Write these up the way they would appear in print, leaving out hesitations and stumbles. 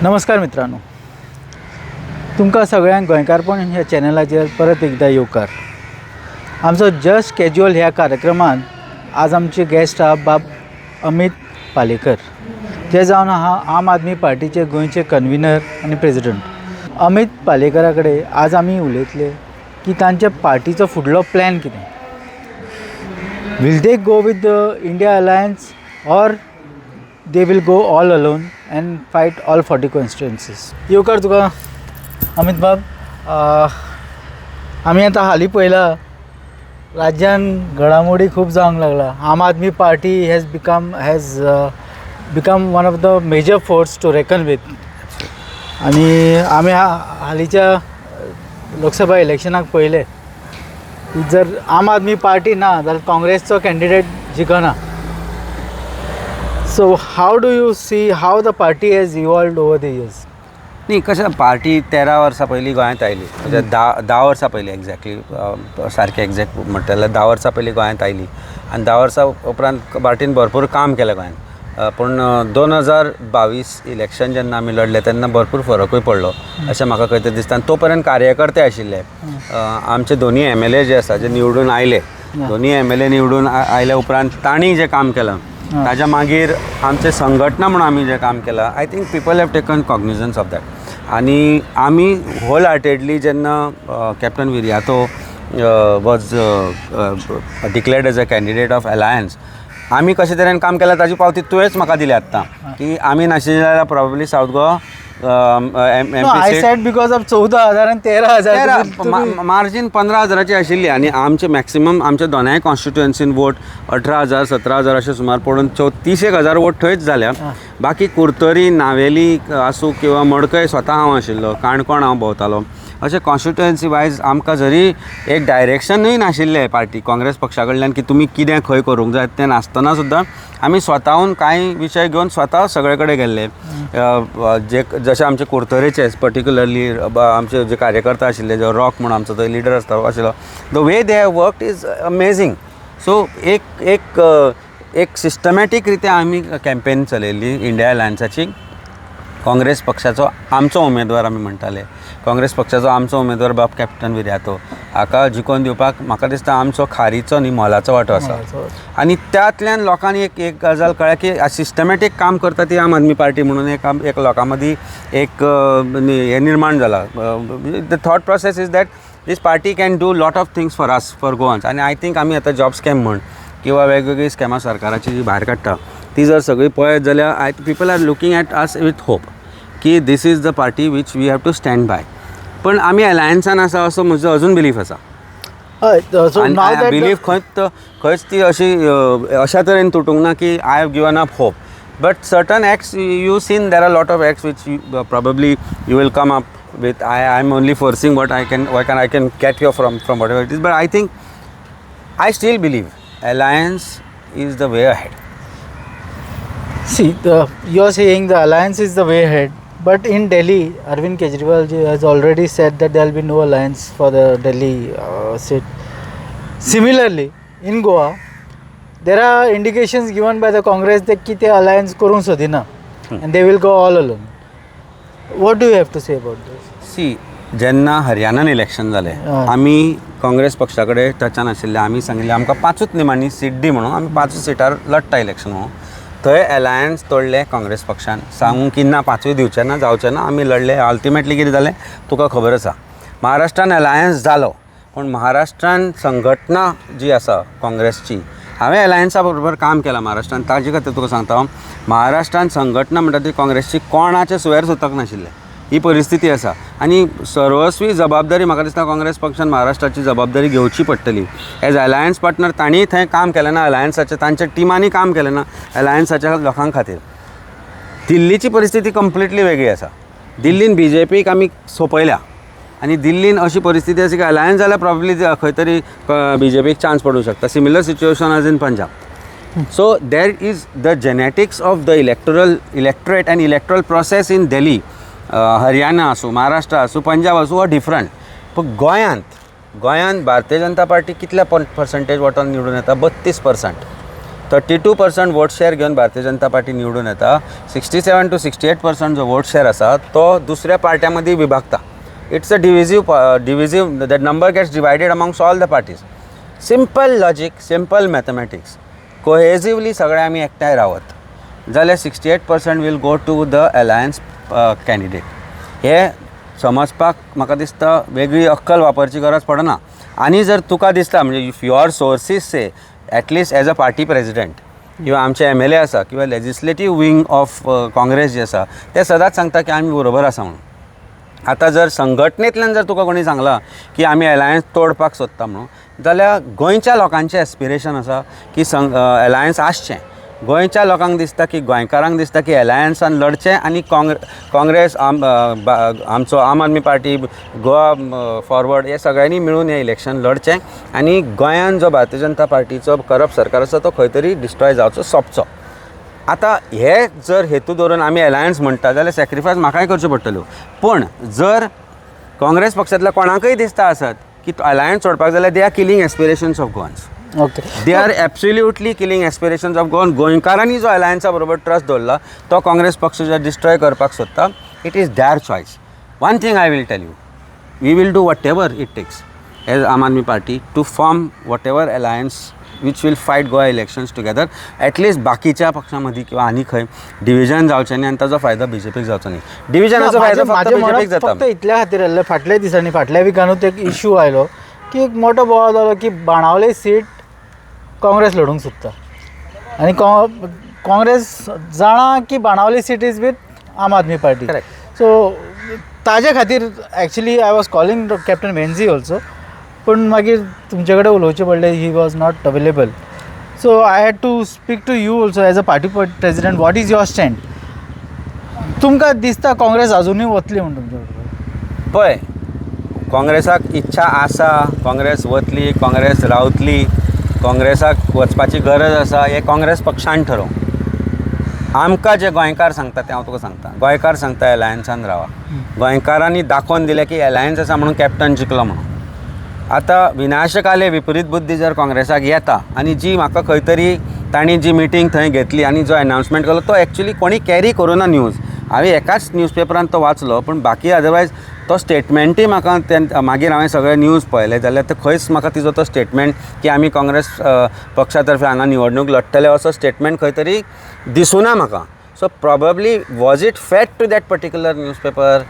नमस्कार मित्रांनो, तुमकां सगळ्यांक गोंयकारपण ह्या चॅनलाचेर परत एकदा येवकार. आमचो जस्ट कॅज्युअल ह्या कार्यक्रमांत आज आमचे गेस्ट आहा बाब अमित पालेकर, जे जावन आहा आम आदमी पार्टीचे गोंयचे कन्विनर आनी प्रेजिडंट. अमित पालेकरा कडेन आज आमी उलयतले की तांच्या पार्टीचो फुडलो प्लॅन कितें. Will they go with the India alliance or they will go all alone and fight all 40 constituencies. येवकार तुका अमित बाब. आमी आतां हालीं पळयलां राज्यान घडामोडी खूब जावंक लागला. Aam Aadmi Party has become one of the major force to reckon with. आनी आमी हालींच्या लोकसभा इलेक्शनाक पळयलें की जर आम आदमी पार्टी ना जाल्यार काँग्रेसचो candidate जिखना. So how do you see how the party has evolved over the years? नाही, कशें पार्टी 13 वर्सां पयलीं गोंयांत आयली, म्हणजे 10 वर्सां पयलीं एक्झॅक्टली सारकें एक्झॅक्ट म्हणटा जाल्यार 10 वर्सां पयलीं गोंयांत आयली आनी 10 वर्सां उपरांत पार्टीन भरपूर काम केलें गोंयांत. पूण 2022 इलेक्शन जेन्ना आमी लढले तेन्ना भरपूर फरकूय पडलो अशें म्हाका खंय तरी दिसता. तोपर्यंत कार्यकर्ते आशिल्ले, आमचे दोनी MLA जे आसा जे निवडून आयले, दोनी MLA निवडून आयल्या उपरांत तांणी जें काम केलां ताज्या मागीर आमचे संघटना म्हणून आमी जें काम केलां, I think people have taken cognizance of that. आनी आमी होल हार्टेडली जेन्ना captain Viriato was declared as a candidate of alliance, आमी कशे तरेन काम केलां ताजी पावती तुवेंच म्हाका दिली आत्तां की आमी नाशिल्ले जाल्यार probably South Goa I said because of 14,000 and 13,000 margin 15,000ची आशिल्ली आनी आमचे मॅक्सिमम आमच्या दोनाय कॉन्स्टिट्युएन्सीन वोट 18,000 17,000 अशें सुमार पडून 30,000 वोट थंयच जाल्या. बाकी कुर्तोरी, नावेली आसूं किंवा मडकय स्वता हांव आशिल्लो, काणकोण हांव भोंवतालो. अशें कॉन्स्टिट्युएन्सी वायज आमकां जरी एक डायरेक्शनूय नाशिल्लें पार्टी काँग्रेस पक्षा कडल्यान की तुमी कितें खंय करूंक जाय तें नासतना सुद्दां आमी स्वताहून कांय विशय घेवन स्वता सगळे कडेन गेल्ले. जशे आमचे कुर्तोरेचे पर्टिक्युलरली आमचे जे कार्यकर्ता आशिल्ले, जो रॉक म्हणून आमचो थंय लिडर आशिल्लो, the way they have worked is amazing. So एक सिस्टमॅटीक रिती आमी कॅम्पेन चलयल्ली इंडिया अलायन्साची. काँग्रेस पक्षाचो आमचो उमेदवार आमी म्हणटाले, काँग्रेस पक्षाचो आमचो उमेदवार बाब कॅप्टन विर्यातो हाका जिखोवन दिवपाक म्हाका दिसता आमचो खारीचो न्ही मोलाचो वांटो आसा. आनी त्यातल्यान लोकांनी एक गजाल कळ्ळ्या की सिस्टमॅटीक काम करता ती आम आदमी पार्टी म्हणून एक लोकां मदीं एक हें निर्माण जाला. The thought process is that this party can do lot of things for us, for Goans. आनी आय थिंक आमी आतां जॉब स्कॅम म्हण किंवा वेगवेगळी स्कॅमां सरकाराची जी भायर काडटा ती जर सगळी पळयत जाल्यार people are looking at us with hope की this is the party which we have to stand by. पण आमी अलायन्सान आसा असो म्हजो अजून बिलीफ आसा. बिलीफ खंयच ती अशा तरेन तुटूंक ना की I have given up hope. But certain acts you seen there are lot of acts which probably you will come up with. I am only forcing what I can get you from what ever it is. But I think I still believe alliance is the way ahead. See, you are saying the alliance is the way ahead, but in Delhi, Arvind Kejriwal ji has already said that there will be no alliance for the Delhi seat. Similarly, in Goa, there are indications given by the Congress that ki te alliance karun sodina and they will go all alone. What do you have to say about this? See, जेन्ना हरियाणान election जालें आमी काँग्रेस पक्षा कडेन टचान आशिल्ले. आमी सांगिल्लें आमकां 5च निमाणी सीट दी म्हणून. आमी 5 सिटार लडटा इलेक्शन म्हणून. थंय अलायन्स तोडलें काँग्रेस पक्षान, सांगूंक की ना 5य दिवचें ना, जावचें ना. आमी लडले. अल्टिमेटली कितें जालें तुका खबर आसा. महाराष्ट्रान अलायन्स जालो पूण महाराष्ट्रान संघटना जी आसा काँग्रेसची, हांवें अलायन्सा बरोबर काम केलां महाराष्ट्रान. ताजे खातीर तुका सांगता हांव, महाराष्ट्रान संघटना म्हणटा ती काँग्रेसची कोणाचे सुवार सुतक नाशिल्ले. ही परिस्थिती आसा आनी सर्वस्वी जबाबदारी म्हाका दिसता काँग्रेस पक्षान महाराष्ट्राची जबाबदारी घेवची पडटली. एज अलायन्स पार्टनर तांणीय थंय काम केलें ना, अलायन्साचें तांच्या टिमांनी काम केलें ना अलायन्साच्या लोकां खातीर. दिल्लीची परिस्थिती कंप्लिटली वेगळी आसा. दिल्लीन BJPक आमी सोंपयल्या आनी दिल्लीन अशी परिस्थिती आसा की अलायन्स जाल्यार प्रॉब्ली खंय तरी BJPक चान्स पडूंक शकता. Similar situation as in Punjab. So there is the genetics of the electorate end erectile process in Delhi, Haryana आसूं, महाराष्ट्र आसूं, पंजाब आसूं, हो डिफरंट. पूण गोंयांत भारतीय जनता पार्टी कितल्या पर्संटेज वोटान निवडून येता? 32%. 32% वोट शेअर घेऊन भारतीय जनता पार्टी निवडून येता. 67 to 68% जो वोट शेअर असा तो दुसऱ्या पार्ट्यामध्ये विभागता. It's a divisive that number gets divided amongst all the parties. Simple logic, simple mathematics. Cohesively सगळे आमी एकठांय रावत जाल्यार 68% will go to the alliance candidate. हे समजपाक म्हाका दिसता वेगळी अक्कल वापरची गरज पडना. आनी जर तुका दिसता म्हणजे if your sources say at least age a party president किंवा आमचे MLA आसा किंवा लेजिस्लेटीव विंग ऑफ काँग्रेस जे आसा ते सदांच सांगता की आमी बरोबर आसा म्हणून. आतां जर संघटनेंतल्यान जर तुका कोणी सांगला की आमी अलायन्स तोडपाक सोदता म्हणून जाल्यार गोंयच्या लोकांचें एस्पिरेशन आसा की अलायन्स आसचें. गोंयच्या लोकांक दिसता की गोंयकारांक दिसता की अलायन्सान लढचें आनी काँग्रेस आमचो आम आदमी पार्टी गोवा फॉरवर्ड हे सगळ्यांनी मिळून हें इलेक्शन लढचें आनी गोंयान जो भारतीय जनता पार्टीचो करप्ट सरकार आसा तो खंय तरी डिस्ट्रॉय जावचो, सोंपचो. आतां हे जर हेतू धरून आमी अलायन्स म्हणटा जाल्यार सॅक्रिफायस म्हाकाय करच्यो पडटल्यो. पूण जर काँग्रेस पक्षांतल्या कोणाकय दिसता आसत की अलायन्स सोडपाक जाल्यार they are killing एस्पिरेशन्स of Goans. Okay, they are absolutely killing एस्पिरेशन्स of गोंयकारांनी जो अलायन्सा बरोबर ट्रस्ट दवरला तो काँग्रेस पक्ष जर डिस्ट्रॉय करपाक सोदता it is their choice. One thing I will tell you, we will do whatever it takes as Aam Aadmi Party to form whatever alliance which will fight Goa elections together. At least बाकीच्या पक्षां किंवा आनी खंय division जावचें न्ही आनी ताजो फायदो BJPक जावचो न्ही. डिव्हिजनाचो फायदो फक्त BJPक जाता. फक्त इतल्या खातीर आसलें फाटल्या दिसांनी फाटल्या विकानूच एक इश्यू आयलो की एक मोठो बोवाळ जालो की बाणावले सीट काँग्रेस लढूंक सोदता आनी काँग्रेस जाणा की बाणावली सीट इज वीथ आम आदमी पार्टी. सो ताजे खातीर actually I was calling captain Venzy also, पूण मागीर तुमचे कडेन उलोवचें पडलें, he was not available. So I had to speak to you also as a party president. What is your stand? तुमकां दिसता काँग्रेस अजुनूय वतली म्हणून तुमचे बरोबर? पळय, काँग्रेसाक इच्छा आसा, काँग्रेस वतली, काँग्रेस रावतली, काँग्रेसाक वचपाची गरज आसा हें काँग्रेस पक्षान ठरोवंक. आमकां जे गोंयकार सांगता तें हांव तुका सांगता. गोंयकार सांगता अलायन्सान रावा. गोंयकारांनी दाखोवन दिलें की अलायन्स आसा म्हणून कॅप्टन जिखलो म्हणून. आतां विनाशकाले विपरीत बुद्धी जर काँग्रेसाक येता आनी जी म्हाका खंय तरी तांणी जी मिटींग थंय घेतली आनी जो अनावन्समेंट केलो तो एक्चुली कोणी कॅरी करुना न्यूज. हांवें एकाच न्यूजपेपरान तो वाचलो, पूण बाकी अदरवायज तो स्टेटमेंटूय म्हाका मागीर हांवें सगळे न्यूज पळयले जाल्यार ते खंयच म्हाका तिजो तो स्टेटमेंट की आमी काँग्रेस पक्षा तर्फे हांगा निवडणूक लडटले असो स्टेटमेंट खंय तरी दिसूना म्हाका. So probably was it fed to that particular newspaper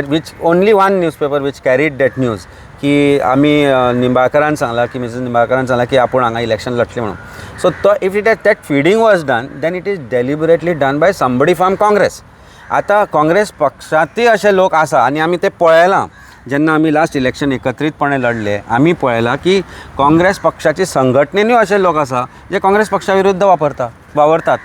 which only one newspaper which carried that news की आमी निंबाळकरान सांगला की मिसेस निंबाळकरान सांगला की आपूण हांगा इलेक्शन लडटलें म्हणून. सो तो if it that feeding was done then it is deliberately done by somebody from Congress. आतां काँग्रेस पक्षांतय अशे लोक आसा आनी आमी ते पळयलां. जेन्ना आमी लास्ट इलेक्शन एकत्रीतपणे लढले आमी पळयलां की काँग्रेस पक्षाची संघटनेनूय अशे लोक आसा जे काँग्रेस पक्षा विरुद्ध वावरतात,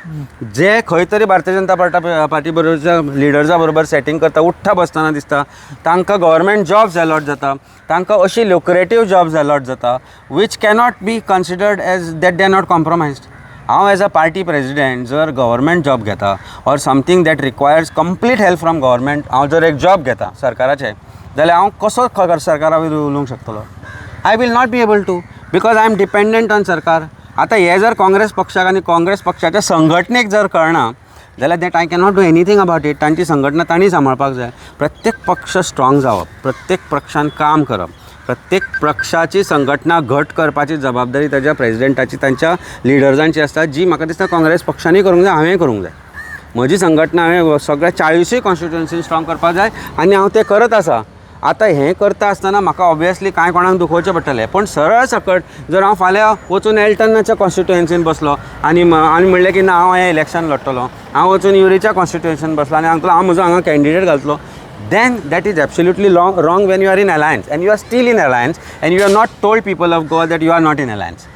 जे खंय तरी भारतीय जनता पार्टी बरोबरच्या लिडर्सा बरोबर सेटींग करता, उठ्ठा बसतना दिसता, तांकां गव्हर्मेंट जॉब्स अलॉट जाता, तांकां अशी लुक्रेटीव जॉब्स अलॉट जाता which cannot be considered as that they are not compromised. हांव एज अ पार्टी प्रेजिडेंट जर गव्हर्मेंट जॉब घेता or something that requires complete help from government, हांव जर एक जॉब घेता सरकाराचे जाल्यार हांव कसो सरकारा विरुद्ध उलोवंक शकतलो? I will not be able to because I am dependent on सरकार. आतां हे जर काँग्रेस पक्षाक आनी काँग्रेस पक्षाच्या संघटनेक जर कळना जाल्यार that I cannot do anything about it. तांची संघटना तांणी सांबाळपाक जाय. प्रत्येक पक्ष स्ट्रॉंग जावप, प्रत्येक पक्षान काम करप, प्रत्येक पक्षाची संघटना घट करपाची जबाबदारी ताच्या प्रेजिडेंटाची, तांच्या लिडर्सांची आसता, जी म्हाका दिसता काँग्रेस पक्षांनी करूंक जाय, हांवें करूंक जाय. म्हजी संघटना हांवें सगळ्या 40 कॉन्स्टिट्युएन्सी स्ट्रॉंग करपाक जाय आनी हांव तें करत आसा. आतां हें करता आसतना म्हाका ऑब्वियसली कांय कोणाक दुखोवचें पडटलें, पूण सरळ सकट जर हांव फाल्यां वचून एल्टनाच्या कॉन्स्टिट्युएन्सीन बसलो आनी म्हणलें की ना हांव हें इलेक्शन लडटलो, हांव वचून युरीच्या कॉन्स्टिट्युएन्सीन बसलो आनी हांव म्हजो हांगा कॅन्डिडेट घालतलो, then that is absolutely wrong when you are in alliance and you are still in alliance and you have not told people of Goa that you are not in alliance.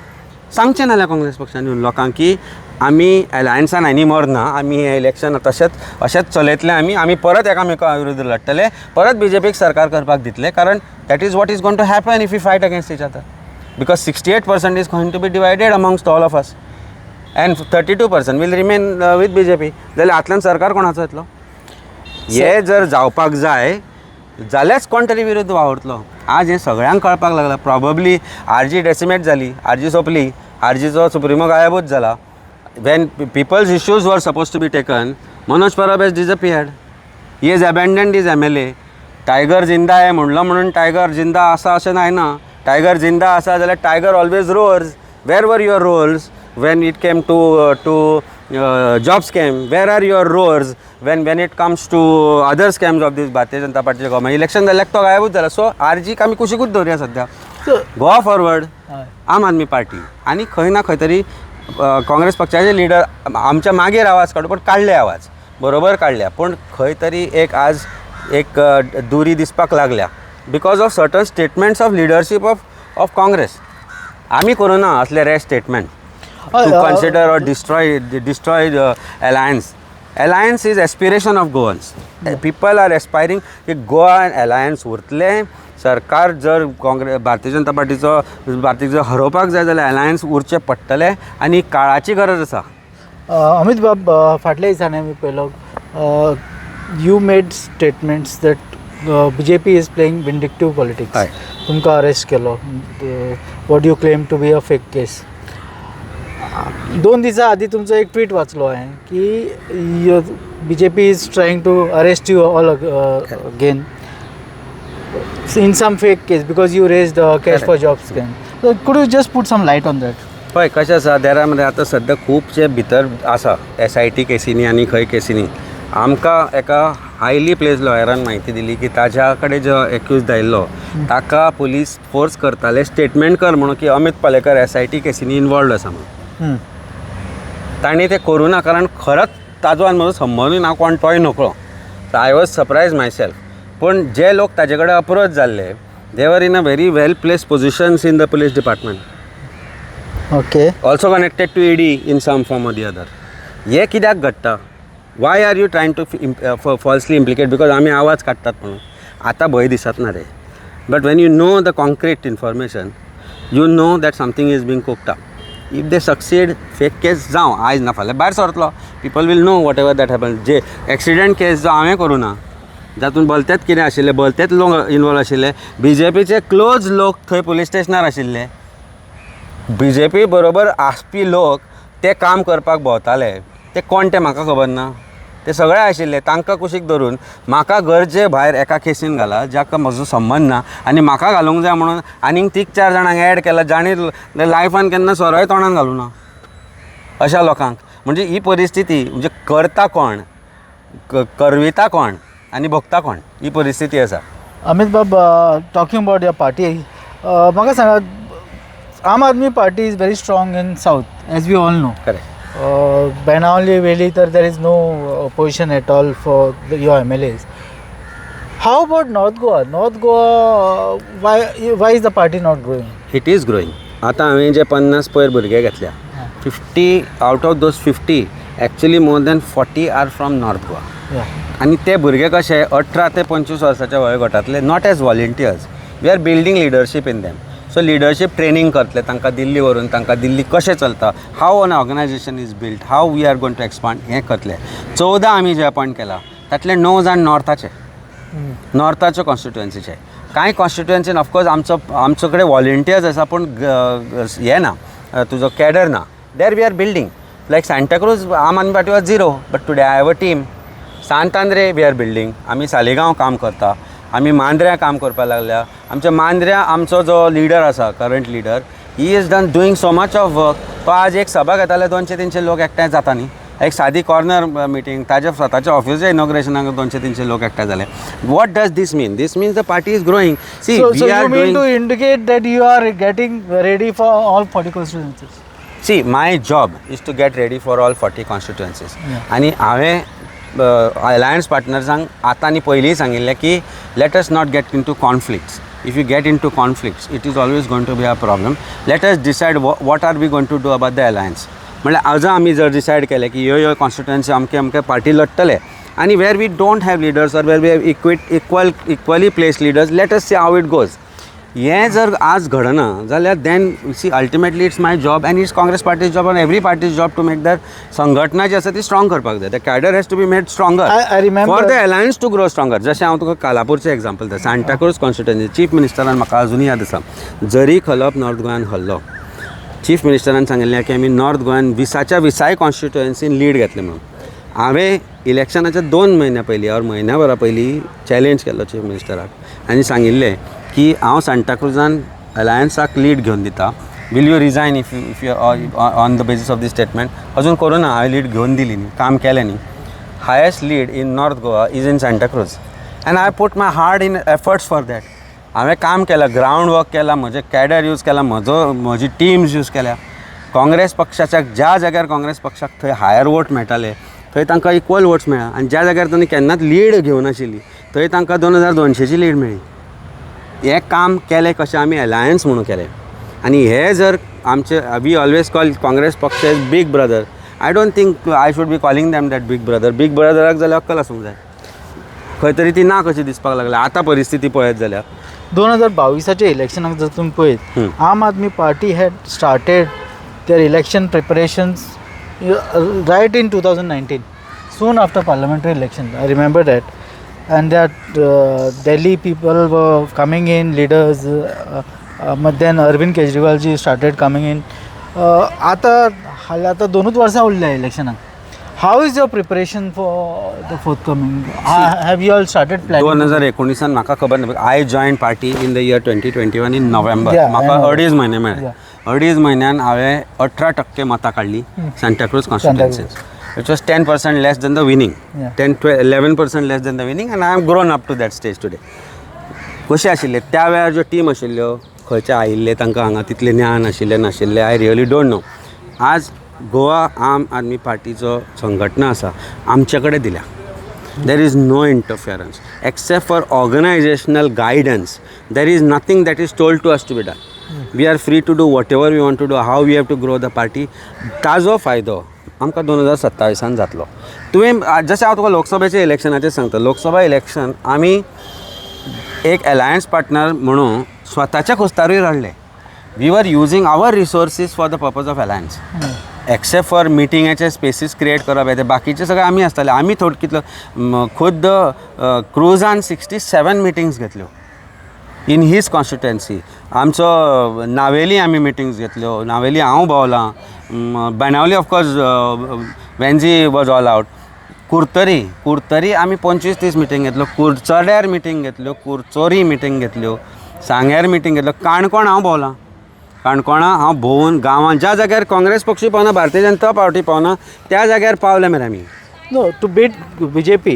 सांगचें नाल्या काँग्रेस पक्षान लोकांक की आमी अलायन्सान आनी मरना, आमी हें इलेक्शन अशेंच चलयतले, आमी परत एकामेका विरुद्ध लडटले, परत BJPक सरकार करपाक दितले, कारण that is what is going to happen if you fight against each other, because 68% is going to be divided amongst all of us and 32% will remain with BJP. जाल्यार हातल्यान सरकार कोणाचो येतलो? हे जर जावपाक जाय जाल्यारच कोण तरी विरुद्ध वावरतलो. आज हें सगळ्यांक कळपाक लागलां. प्रॉबेबली RG डेसिमेट जाली, RG सोंपली, RGचो सुप्रिमो गायबूच जाला when people's issues were supposed to be taken, Manoj Parab has disappeared. He has abandoned his MLA. Tiger जिंदा आहे म्हणलं म्हणून टायगर जिंदा असा अशें नाही ना. टायगर जिंदा आसा जाल्यार tiger always roars. Where are your roars when it came to job scam? Where are your roars when it comes to other scams of this Bharatiya Janata Party government? Election जाल्यार तो गायबूच जाला. So आरजीक आमी कुशीकूच दवरया सद्या. Goa forward आम Aadmi party आनी खंय ना खंय तरी काँग्रेस पक्षाचे लिडर आमच्या मागीर आवाज काडू पण काडले आवाज बरोबर काडल्या पूण खंय तरी एक आज एक दुरी दिसपाक लागल्या because of certain statements of leadership of Congress. आमी करूं ना असले rash statement to consider or destroy the alliance. Alliance is aspiration of Goans. People are aspiring की गोवा alliance उरतले. सरकार जर काँग्रेस भारतीय जनता पार्टीचो हरोवपाक जाय जाल्यार alliance उरचे पडटले आनी काळाची गरज आसा. अमित बाब, फाटल्या दिसांनी आमी पळयलो you made statements that BJP is playing vindictive politics. तुमकां अरेस्ट केलो. What you claim to be a fake case. 2 दिसां आदी तुमचो एक ट्वीट वाचलो हांवें की BJP is trying to arrest you all again in some fake case because you raised cash for job scam. So could you just put some light on that? पळय कशें आसा देरामध्ये आतां सद्या खुबशे भितर आसा SIT केसींनी आनी खंय केसींनी. आमकां एका हायली प्लेस लॉयरान म्हायती दिली की ताच्या कडेन जो एक्यूज आयिल्लो ताका पुलीस फोर्स करताले स्टेटमेंट कर म्हणून की अमित पालेकर SIT केसींनी इनवॉल्ड आसा म्हणून. ताणें तें करूं ना कारण खरोच ताजो आनी म्हजो संबंदूय ना कोण तोय नकळो. So I was surprised myself. पूण जे लोक ताजे कडेन अप्रोच जाल्ले they were in a very well place positions in the police department. Okay. Also connected to ED in some form or the other. हे कित्याक घडटा. Why are you trying to falsely implicate because आमी आवाज काडटात म्हणून. आतां भंय दिसत ना रे. But when you know the concrete information you know that something is being cooked up. If they succeed fake case जावं आयज ना फाल्यां भायर सरतलो. People will know whatever that happen. जे एक्सिडेंट केस जो हांवें करूं ना जातून बलतेत कितें आशिल्ले बलतेत लोक इनवॉल्व आशिल्ले. BJPचे क्लोज लोक थंय पुलीस स्टेशनार आशिल्ले. BJP बरोबर आसपी लोक ते काम करपाक भोंवताले ते कोण ते म्हाका खबर ना. ते सगळे आशिल्ले तांकां कुशीक धरून म्हाका गरजे भायर एका केसीन घाला जाका म्हजो संबंद ना आनी म्हाका घालूंक जाय म्हणून आनीक 3-4 जाणांक एड केला जाणी लायफान केन्ना सोरोय तोंडान घालूं ना अशा लोकांक. म्हणजे ही परिस्थिती म्हणजे करता कोण करविता कोण आनी भोगता कोण ही परिस्थिती आसा. अमित बाब, टॉकिंग अबाउट युअर पार्टी, म्हाका सांगात Aam Aadmi Party is very strong in south as we all know. Correct. Benauli Valley, there is no opposition at all for your MLAs. How about North Goa? North Goa, why is the party not growing? It is growing. आतां हांवें जे 50 पयर भुरगे घेतल्या 50 out of those 50 actually more than 40 are from North Goa. आनी ते भुरगे कशे 18 ते 25 वर्साच्या वयोगटांतले not as volunteers. We are building leadership in them. So leadership training करतले तांकां दिल्ली व्हरून तांकां दिल्ली कशें चलता how an organization is build how we are going to expand हें करतले. 14 आमी जे अपॉयंट केला तातले 9 जाण नॉर्थाचे कॉन्स्टिट्युएन्सीचे. कांय कॉन्स्टिट्युएन्सीन ऑफकोर्स आमचे कडेन वॉलंटियर्स आसा पूण हें ना तुजो कॅडर ना. There we are building like Santa Cruz Aam Aadmi Party was 0 but today I have a team. Santa Andre we are building. आमी सालिगांव काम करता. आमी मांद्र्या काम करपाक लागल्या. आमच्या मांद्र्या आमचो जो लिडर आसा current leader he is done doing so much of work. तो आज एक सभा घेताले 200-300 लोक एकठांय जाता न्ही. एक सादी कॉर्नर मिटींग ताज्या स्वताच्या ऑफिसाच्या इनॉग्रेशनाक 200-300 लोक एकठांय जाले. What does this mean? This means the party is growing. See So we are you mean doing. to indicate that you are getting ready for all 40 constituencies? See my job is to get ready for all 40 constituencies. आनी हांवें alliance पार्टनर्सांक आतां आनी पयलींय सांगिल्लें की let us not get into conflicts. If you get into conflicts it is always going to be a problem. Let us decide what are we going to do about the alliance. म्हणल्यार आज आमी जर decide केलें की ह्यो constituency अमके party लडटले आनी where we don't have leaders or where we have equally place leaders let us see how it goes. हें जर आज घडना जाल्यार then see ultimately it's my job and it's Congress party's job and every party's job to make that संघटना जी आसा ती strong करपाक जाय. The cadre has to be made stronger I remember for the alliance to grow stronger. जशें हांव तुका कालापूरचें example दिता. Santacruz constituency chief मिनिस्टरान म्हाका अजुनूय याद आसा जरी खलप नॉर्थ गोंयान हल्लो चीफ मिनिस्टरान सांगिल्लें की आमी नॉर्थ गोंयान 20च्या कॉन्स्टिट्युएन्सीन लीड घेतलें म्हणून. हांवें इलेक्शनाच्या 2 म्हयन्या पयलीं और म्हयन्याभरा पयलीं चॅलेंज केल्लो चीफ मिनिस्टराक आनी सांगिल्लें की हांव सांताक्रुजान अलायन्साक लीड घेवन दिता. Will you resign if you on the basis of the statement. अजून करोना हांवें लीड घेवन दिली न्ही, काम केलें न्ही. Highest lead in north Goa is in Santacruz and I put my hard in efforts for that. हांवें काम केलां, ग्रावंड वर्क केलां, म्हजें कॅडर यूज केलां, म्हजी टिम्स यूज केल्या. काँग्रेस पक्षाच्या ज्या जाग्यार काँग्रेस पक्षाक थंय हायर वोट मेळटाले थंय तांकां इक्वल वोट्स मेळ्ळा आनी ज्या जाग्यार तांणी केन्नाच लीड घेवनाशिल्ली थंय तांकां 2200ची लीड मेळ्ळी. हें काम केलें कशें आमी अलायन्स म्हणून केलें. आनी हे जर आमचे वी ऑलवेज कॉल काँग्रेस पक्ष as big brother. I don't think I should be calling them that big brother. Big ब्रदराक जाल्यार अक्कल आसूंक जाय. खंय तरी ती ना कशी दिसपाक लागल्या. आतां परिस्थिती पळयत जाल्यार 2022च्या इलेक्शनाक जर तुम्ही पळयत, Aam Aadmi Party had started their election preparations right in 2019, soon after parliamentary election. I remember that. And that Delhi people were coming in, leaders, but then Arvind Kejriwal ji started coming in. आता 2 वर्सां उरल्या इलेक्शनाक. How is your preparation for the forthcoming? Have you all started planning? 2019 म्हाका खबर ना. I join party in the year 2021 in November. Yeah, म्हाका I know. 2.5 म्हयने मेळ्ळे. 2.5 म्हयन्यान हांवें 18% मतां काडली Santacruz कॉन्स्टिट्युएन्सीन. It was 10% less than the winning. Yeah. 11% less than the winning, and I am grown up to that stage today. कशें आशिल्ले त्या वेळार ज्यो टीम आशिल्ल्यो खंयचे आयिल्ले तांकां हांगा तितलें ज्ञान आशिल्लें नाशिल्लें आय रियली डोंट नो. आज गोवा आम आदमी पार्टीचो संघटना आसा आमचे कडेन दिल्या. There is no interference except for organisational guidance. There is nothing that is told to us to be done. We are free to do whatever we want to do, how we have to grow the party. ताजो फायदो आमकां 2027 जातलो. तुवें जशें हांव तुका लोकसभेच्या इलेक्शनाचेर सांगता, Lok Sabha election आमी एक अलायन्स पार्टनर म्हणून स्वताच्या खुस्तारूय लढले. We were using our resources for the purpose of alliance. Except for मिटिंगाचे स्पेसीस क्रिएट करप हे बाकीचे सगळे आमी आसताले. आमी कितलो खुद्द क्रुजान 67 मिटिंग्स घेतल्यो इन हीच कॉन्स्टिट्युएन्सी. आमचो नावेली आमी मिटिंग्स घेतल्यो. नावेली हांव भोंवलां. Benaulim of course Venzy was all out. कुर्तरी आमी 25-30 मिटींग घेतल्यो. कुरचड्यार मिटींग घेतल्यो, कुरचोरी मिटींग घेतल्यो, सांग्यार मिटींग घेतल्यो. काणकोण हांव भोंवलां. काणकोणा हांव भोंवून गांवांत ज्या जाग्यार काँग्रेस पक्ष पावना, भारतीय जनता पार्टी पावना त्या जाग्यार पावले मरे आमी. No, to beat BJP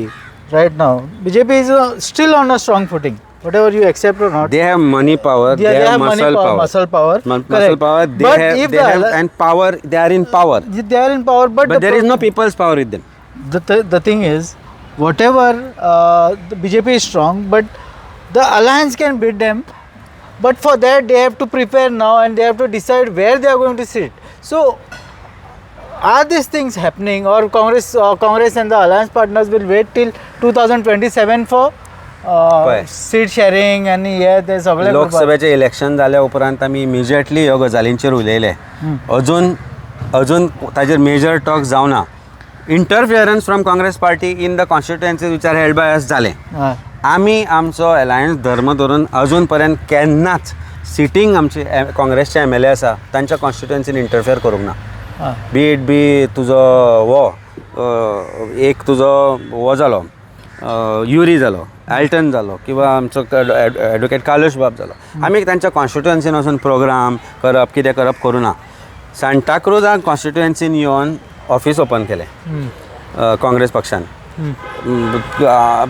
right now, BJP is still on a strong footing. Whatever you accept or not, They have money power, they have money muscle power. muscle power. Muscle Correct. power, But they if have and power, they are in power. they are in power, but But there is no people's power with them. the thing is, whatever the BJP is strong, but the alliance can beat them. But for that, they have to prepare now, and they have to decide where they are going to sit. So, are these things happening, or Congress and the alliance partners will wait till 2027 for seat sharing आणि हे ते सगळे लोकसभेचे election जाल्या उपरांत आमी immediately ह्यो गजालींचेर उलयले. अजून ताजेर मेजर टॉक्स जावना. Interference from Congress party in the constituencies which are held by us जालें. आमी आमचो अलायन्स धर्म धरून अजून पर्यंत केन्नाच सिटींग आमचे काँग्रेसचे MLA आसा तांच्या कॉन्स्टिट्युएन्सीन इंटरफियर करूंक ना. बी तुजो एक तुजो वो जालो युरी जालो, एल्टन जालो, किंवा आमचो एडवोकेट कालश बाब जालो. आमी तांच्या कॉन्स्टिट्युएन्सीन वचून प्रोग्राम करप कितें करप करूं ना. सांताक्रुजाक कॉन्स्टिट्युएन्सीन येवन ऑफिस ओपन केलें काँग्रेस पक्षान.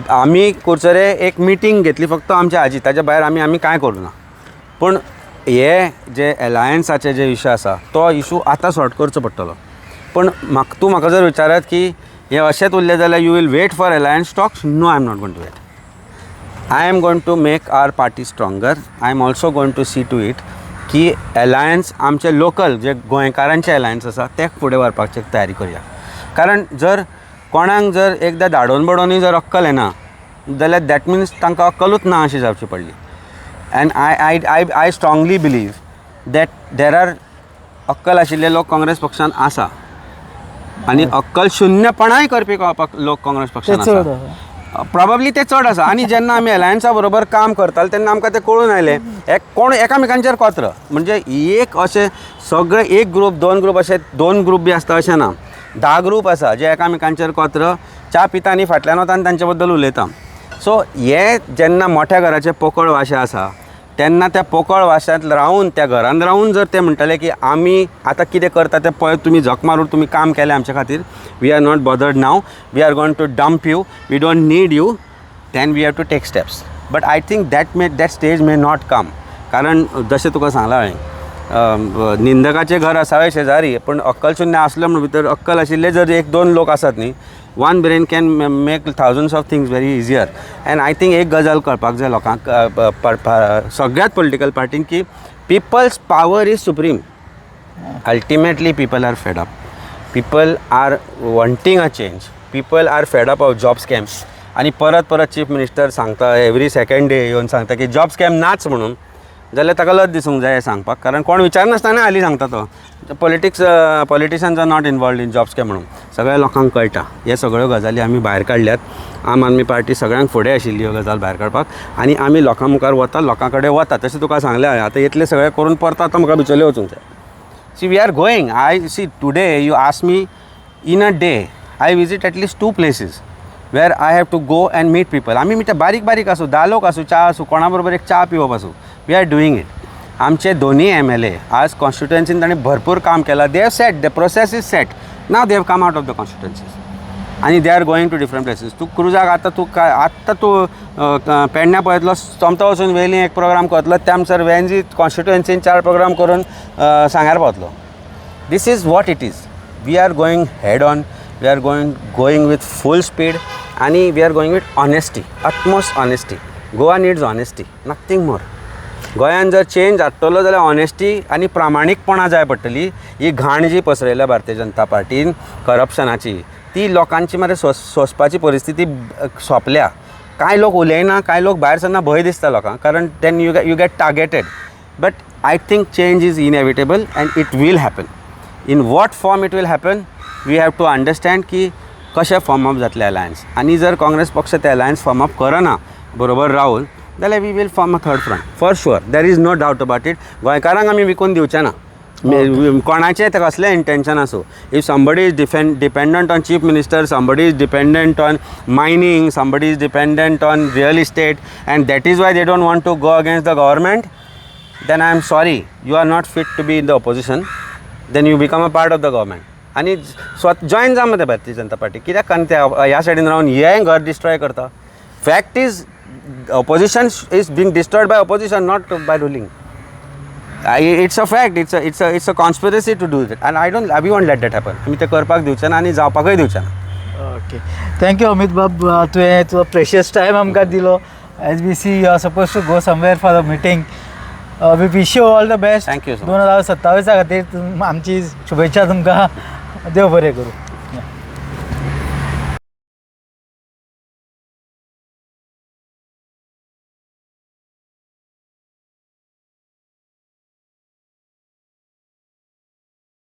आमी कुरचरे एक मिटींग घेतली फक्त आमच्या आजी, ताच्या भायर आमी कांय करूं ना. पूण हे जे अलायन्साचे जे इशू आसा तो इशू आतां सॉर्ट करचो पडटलो. पूण तूं म्हाका जर विचारत की हे अशेंच उरलें जाल्यार you will wait for alliance talks, no I am not going to wait. I am going to make our party stronger. I am also going to see to it की अलायन्स आमचे लोकल जे गोंयकारांचे alliance आसा ते फुडें व्हरपाची तयारी करया. कारण जर कोणाक जर एकदां धाडोवन बडोवनय जर अक्कल येना जाल्यार दॅट मिन्स तांकां अक्कलूच ना अशी जावची पडली. End I strongly believe that there are अक्कल आशिल्ले लोक काँग्रेस पक्षान आसा आनी अक्कल शुन्यपणाय करपी लोक काँग्रेस पक्षान आसा. प्रॉबब्ली ते चड आसा. आनी जेन्ना आमी अलायन्सा बरोबर काम करताले तेन्ना आमकां तें कळून आयलें कोण एकामेकांचेर कोत्र. म्हणजे एक अशें सगळे एक ग्रूप 2 ग्रूप अशे 2 ग्रूप बी आसता अशें ना. 10 ग्रूप आसा जे एकामेकांचेर कोत्र च्या पिता आनी फाटल्यान वता आनी तांचे बद्दल उलयता. सो हे जेन्ना मोठ्या घराचे पोकळ वाशे आसा तेन्ना त्या पोकळ वाश्यांत रावून त्या घरान रावून जर ते म्हणटले की आमी आतां कितें करता तें पळय, तुमी झक मारून तुमी काम केलें आमचे खातीर, we are not bothered now, we are going to dump you, we don't need you, then we have to take steps. But I think that stage may not come. कारण जशें तुका सांगलां हांवें, निंदकाचें घर असावें शेजारी, पण अक्कल शुन्य आसलो म्हणून भितर अक्कल आशिल्ले जर 1-2 लोक आसात न्ही, one brain can make thousands of things very easier. And I think एक गजाल कळपाक जाय लोकांक, सगळ्यात पॉलिटिकल पार्टीन, की people's power is supreme. Ultimately people are fed up, people are wanting a change, people are fed up of job scams. आनी परत परत चीफ मिनिस्टर सांगता एवरी सेकंड डे येवन सांगता की जॉब स्कॅम नाच म्हणून, जाल्यार ताका लज दिसूंक जाय सांगपाक. कारण कोण विचारनासतना हालीं सांगता तो. Politicians are not involved in job scam म्हणून सगळ्या लोकांक कळटा. हे सगळ्यो गजाली आमी भायर काडल्यात. आम आदमी पार्टी सगळ्यांक फुडें आशिल्ली ह्यो गजाल भायर काडपाक, आनी आमी लोकां मुखार वता, लोकां कडेन वता. तशें तुका सांगलें हांवें, आतां इतलें सगळें करून परत आतां म्हाका बिचोले वचूंक जाय. See we are going. I see today you ask me in a day I visit at least 2 places where I have to go and meet people. आमी मिटा बारीक बारीक आसूं, 10 लोक आसूं, च्या आसूं, कोणा बरोबर एक च्या पिवप आसूं, वी आर डुईंग इट. आमचे दोन्ही MLA आज कॉन्स्टिट्युएन्सीन ताणें भरपूर काम केलां. They have set the process is set. Now they have come out of the constituencies आनी they are going to different places. तूं क्रुजाक आत्तां तूं पेडण्या पळयतलो, सोमतो वचून वेली एक प्रोग्राम करतलो, त्या आमसर वेंजी कॉन्स्टिट्युएन्सीन 4 प्रोग्राम करून सांग्यार पावतलो. This is what it is. We are going head on, we are going with full speed, आनी we are going with honesty, utmost honesty. Goa needs honesty, nothing more. गोंयान जर चेंज हाडटलो जाल्यार ऑनेस्टी आनी प्रामाणीकपणां जाय पडटली. ही घाण जी पसरयल्या भारतीय जनता पार्टीन करप्शनाची, ती लोकांची मरे सोंसपाची परिस्थिती सोंपल्या. कांय लोक उलयना, कांय लोक भायर सरना भंय दिसता लोकांक, कारण then you get targeted. But I think change is inevitable and it will happen. In what form it will happen we have to understand की कशें फॉर्म अप जातलें अलायन्स. आनी जर काँग्रेस पक्ष तें अलायन्स फॉर्म अप करना बरोबर रावून, जाल्यार we will form a third front for sure. There is no doubt about it. गोंयकारांक आमी विकून दिवचे ना. कोणाचें तें कसलें इंटेंशन आसूं. If somebody is dependent on chief minister, somebody is dependent on mining, somebody is dependent on real estate, and that is why they don't want to go against the government, then I am sorry, you are not fit to be in the opposition. Then you become a part of the government. आनी join जा मरे Bharatiya Janata party. कित्याक कारण ते ह्या सायडीन रावन हें घर डिस्ट्रॉय करता. Fact is opposition is being destroyed by opposition, not by ruling. It's a fact. It's a conspiracy to do that, and we won't let that happen. आमी ते करपाक दिवचे ना आनी जावपाकय दिवचे ना. ओके, थँक्यू अमित बाब. तुवें तुजो प्रेशियस टायम आमकां दिलो. As we see you are suppose to go somewhere for the meeting. We wish you all the best. Thank you. 2027 खातीर आमची शुभेच्छा तुमकां. देव बरें करूं.